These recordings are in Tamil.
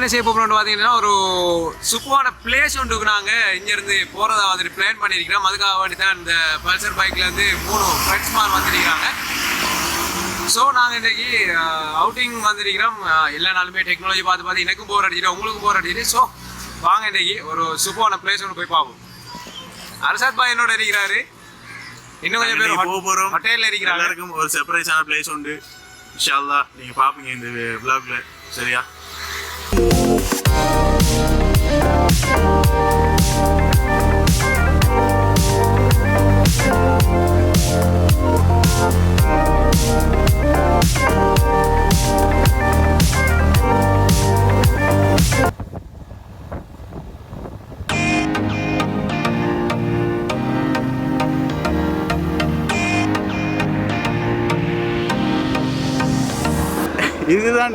என்ன செய்ய போகிறோம்னு பார்த்தீங்கன்னா ஒரு சூப்பரான பிளேஸ் ஒன்றுக்கு நாங்கள் இங்கேருந்து போகிறதா வந்துட்டு பிளான் பண்ணியிருக்கிறோம். அதுக்காக வேண்டி தான் இந்த பல்சர் பைக்லேருந்து 3 ஃப்ரெண்ட்ஸ் மாதிரி வந்துருக்கிறாங்க. ஸோ நாங்கள் இன்றைக்கி அவுட்டிங் வந்திருக்கிறோம். எல்லா நாளுமே டெக்னாலஜி பார்த்து எனக்கும் போர் அடிச்சிடும், உங்களுக்கும் போர் அடிச்சிடு. ஸோ வாங்க இன்றைக்கி ஒரு சூப்பரான பிளேஸ் ஒன்று போய் பார்ப்போம். அரசாத் பாய் என்னோட இருக்கிறாரு, இன்னும் கொஞ்சம் பேர் போகிறோம், ஹோட்டலில் இருக்கிறாங்க. எல்லாருக்கும் ஒரு சர்ப்ரைஸான பிளேஸ் உண்டு. இன்ஷா அல்லாஹ் நீங்கள் பார்ப்பீங்க இந்த vlogல. சரியா?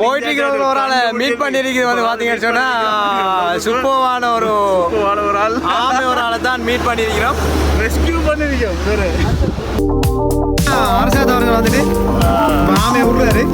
போயிட்டு இருக்கிற ஒரு ஆளை மீட் பண்ணிருக்கிறது வந்து பார்த்தீங்கன்னு சொன்னால் சூப்பரான ஒரு ஆள், ஆமை ஒரு ஆளை தான் மீட் பண்ணியிருக்கிறோம், ரெஸ்கியூ பண்ணிருக்கோம். அரசாத் அவர்கள் வந்துட்டு ஆமையை விடுறாரு.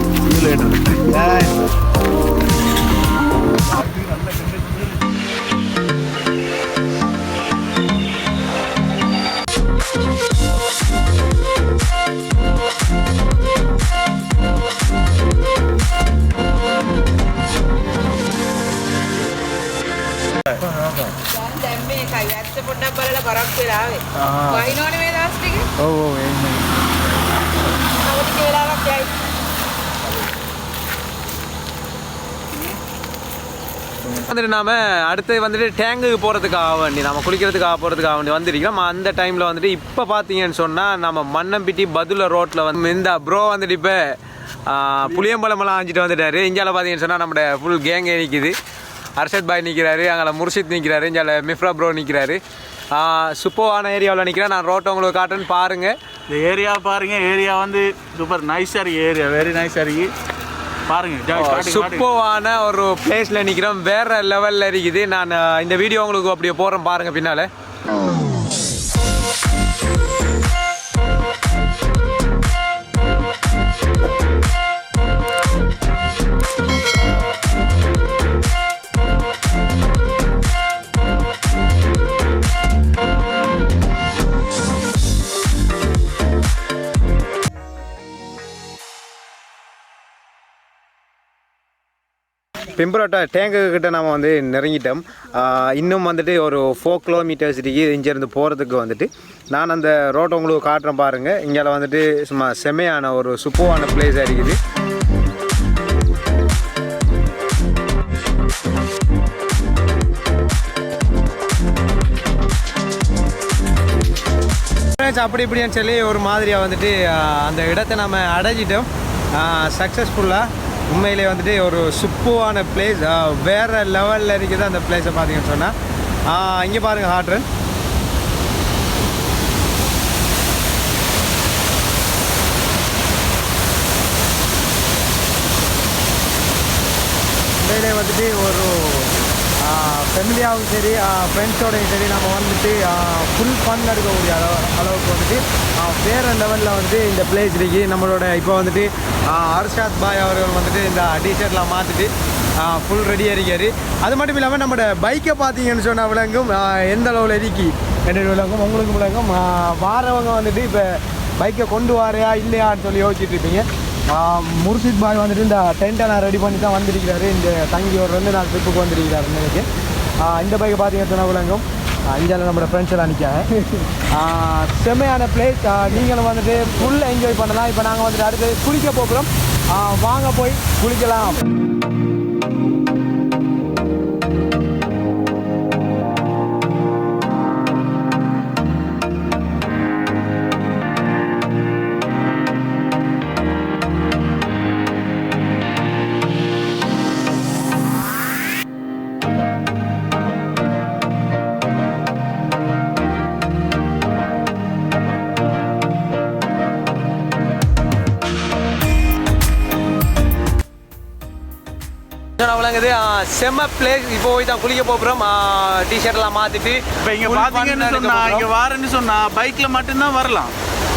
வந்துட்டு நாம அடுத்து வந்துட்டு டேங்குக்கு போகிறதுக்காக வேண்டி நம்ம குளிக்கிறதுக்காக போகிறதுக்காக வேண்டி வந்துருக்கிறோம். அந்த டைமில் வந்துட்டு இப்போ பார்த்தீங்கன்னு சொன்னால் நம்ம மன்னம்பிட்டி பதுல ரோட்டில் வந்து இந்த ப்ரோ வந்துட்டு இப்போ புளியம்பழமெல்லாம் ஆஞ்சிட்டு வந்துட்டாரு. இந்தியாவில் பார்த்தீங்கன்னு சொன்னால் நம்மளோட ஃபுல் கேங்கே நிற்கிது. அர்ஷத் பாய் நிற்கிறாரு, அங்கே முர்ஷித் நிற்கிறாரு, இங்கே மிஃப்ரா ப்ரோ நிற்கிறாரு. சூப்பரான ஏரியாவில் நிற்கிறேன். நான் ரோட்டை உங்களுக்கு காட்டுன்னு பாருங்கள். இந்த ஏரியா பாருங்கள். ஏரியா வந்து சூப்பர் நைஸாக இருக்குது. ஏரியா வெரி நைஸாக இருக்குது. பாருங்கள், சூப்பரான ஒரு பிளேஸில் நிற்கிறோம். வேறு லெவலில் இருக்குது. நான் இந்த வீடியோ உங்களுக்கு அப்படியே போகிறேன் பாருங்கள் பின்னால். பிம்புராட்டா டேங்கு கிட்ட நாம் வந்து நெருங்கிட்டோம். இன்னும் வந்துட்டு ஒரு 4 கிலோமீட்டர்ஸ் இருக்குது இங்கேருந்து போகிறதுக்கு. வந்துட்டு நான் அந்த ரோட்டை உங்களுக்கு காட்டுறேன் பாருங்கள். இங்கே வந்துட்டு சும்மா செம்மையான ஒரு சூப்பரான பிளேஸாக இருக்குது. அப்படி இப்படின்னு சொல்லி ஒரு மாதிரியாக வந்துட்டு அந்த இடத்தை நம்ம அடைஞ்சிட்டோம் சக்ஸஸ்ஃபுல்லாக. உண்மையிலே வந்துட்டு ஒரு சூப்பரான பிளேஸ், வேறு லெவலில் இருக்குது அந்த பிளேஸை பார்த்தீங்கன்னு சொன்னால். இங்கே பாருங்கள் ஹாட்ரன். உண்மையிலே வந்துட்டு ஒரு ஃபேமிலியாகவும் சரி ஃப்ரெண்ட்ஸோடையும் சரி நம்ம வந்துட்டு ஃபுல் ஃபன் எடுக்கக்கூடிய அளவுக்கு வந்துட்டு வேறு லெவலில் வந்துட்டு இந்த பிளேஸ் இருக்குது. நம்மளோட இப்போ வந்துட்டு அர்ஷாத் பாய் அவர்கள் வந்துட்டு இந்த டிஷர்ட்லாம் மாற்றிட்டு ஃபுல் ரெடியாக இருக்கார். அது மட்டும் இல்லாமல் நம்மளோட பைக்கை பார்த்தீங்கன்னு சொன்னால் விளங்கும் எந்த அளவில் இருக்கி என்னோட விளங்கும், உங்களுக்கு விளங்கும். வாரவங்க வந்துட்டு இப்போ பைக்கை கொண்டு வாரையா இல்லையான்னு சொல்லி யோசிச்சுட்டு இருப்பீங்க. முர்ஷித் பாய் வந்துட்டு இந்த டென்ட்டை நான் ரெடி பண்ணி தான் வந்திருக்கிறாரு. இந்த தங்கி ஒரு 2 நாள் ட்ரிப்புக்கு வந்திருக்கிறாரு. இன்னைக்கு இந்த பைக்கை பார்த்தீங்கன்னு சொன்னால் விளங்கும். இந்தியாவில் நம்மளோட ஃப்ரெண்ட்ஸ் எல்லாம் நிற்காங்க. செம்மையான பிளேஸ். நீங்களும் வந்துட்டு ஃபுல் என்ஜாய் பண்ணலாம். இப்போ நாங்கள் வந்துட்டு அடுத்து குளிக்க போகிறோம். வாங்க போய் குளிக்கலாம். செம்ம பிளேஸ். இப்போ போய் தான் குளிக்க போகிறோம். டிஷர்ட்லாம் மாற்றிட்டு இப்போ இங்கே பார்த்தீங்கன்னு சொன்னால் இங்கே வாரன்னு சொன்னால் பைக்கில் மட்டும்தான் வரலாம்.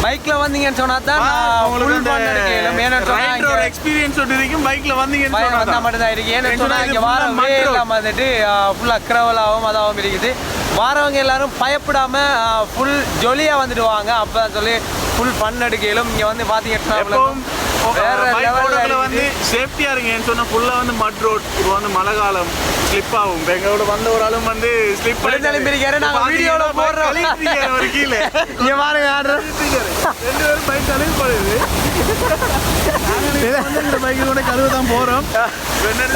பைக்கில் வந்தீங்கன்னு சொன்னால் தான் ஃபுல் ஃபன் எடுக்கலாம். ஏன்னு சொன்னால் ஒரு எக்ஸ்பீரியன்ஸ் ஒன்று இருக்கும் பைக்கில் வந்தீங்கன்னு வந்தால் மட்டும்தான் இருக்கு. ஏன்னு சொன்னால் இங்கே வாரவே இல்லாமல் வந்துட்டு ஃபுல்லாக கிரவலாகவும் அதாகவும் இருக்குது. வாரவங்க எல்லாரும் பயப்படாமல் ஃபுல் ஜொலியாக வந்துட்டு வாங்க. அப்போ தான் சொல்லி ஃபுல் ஃபன் எடுக்கலும். இங்கே வந்து பார்த்தீங்கன்னா வேற லெவலில் வந்து சேஃப்டியாக இருங்கன்னு சொன்னால் ஃபுல்லாக வந்து மட் ரோட். இப்போ வந்து மழை காலம் ஸ்லிப் ஆகும். எங்களோட வந்த ஒரு ஆளும் வந்து ஸ்லிப் பிரிக்காரு. நாங்கள் வீடியோவில் போடுறோம் ஒரு கீழே இங்கே பாருங்க ஆடுறோம். 2 பேரும் பைக் அழிவுப்படுது. இந்த பைக்கு கூட கழுவு தான் போகிறோம்.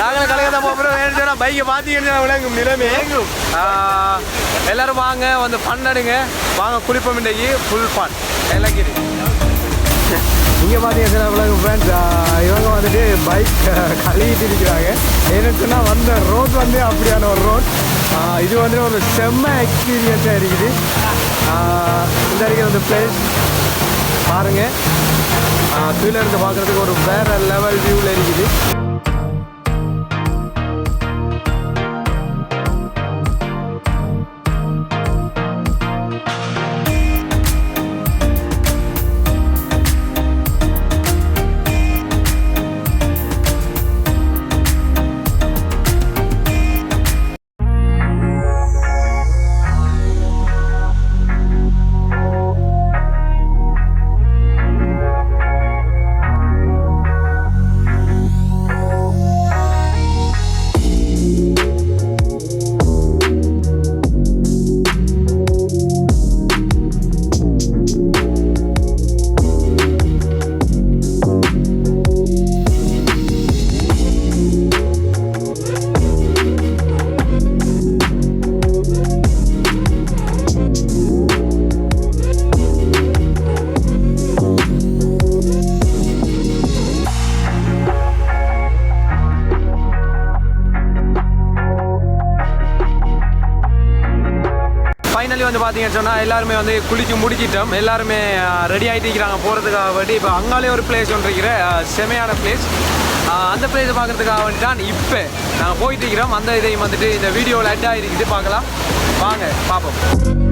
நாங்களும் கழுவு தான் போகிறோம். வேணும் சொன்னால் பைக்கை பார்த்தீங்கன்னா விளங்கும் நிலைமை. எல்லாரும் வாங்க வந்து ஃபன் எடுங்க. வாங்க குளிப்போம். இன்றைக்கு ஃபுல் ஃபன் எல்லகிரி. இங்கே பார்த்தீங்கன்னா விளங்கும் ஃப்ரெண்ட்ஸ். இவங்க வந்துட்டு பைக் கழுவிட்டு இருக்கிறாங்க. ஏன்னு சொன்னால் வந்த ரோட் வந்து அப்படியான ஒரு ரோட். இது வந்து ஒரு செம்ம எக்ஸ்பீரியன்ஸாக இருக்குது. இந்த இருக்கிற அந்த பிளேஸ் பாருங்கள். கீழே இருந்து பார்க்குறதுக்கு ஒரு வேறு லெவல் வியூவில் இருக்குது. ஃபைனலி வந்து பார்த்தீங்கன்னு சொன்னால் எல்லாருமே வந்து குளிச்சு முடிச்சிட்டோம். எல்லாருமே ரெடி ஆகிட்டு இருக்கிறாங்க போகிறதுக்காக வேண்டி. இப்போ அங்காலே ஒரு பிளேஸ் ஒன்று இருக்கிற செமையான பிளேஸ். அந்த பிளேஸை பார்க்குறதுக்காக வேண்டி தான் இப்போ நாங்கள் போயிட்டு இருக்கிறோம். அந்த இதையும் வந்துட்டு இந்த வீடியோவில் ஆட் ஆகிருக்குது. பார்க்கலாம் வாங்க பார்ப்போம்.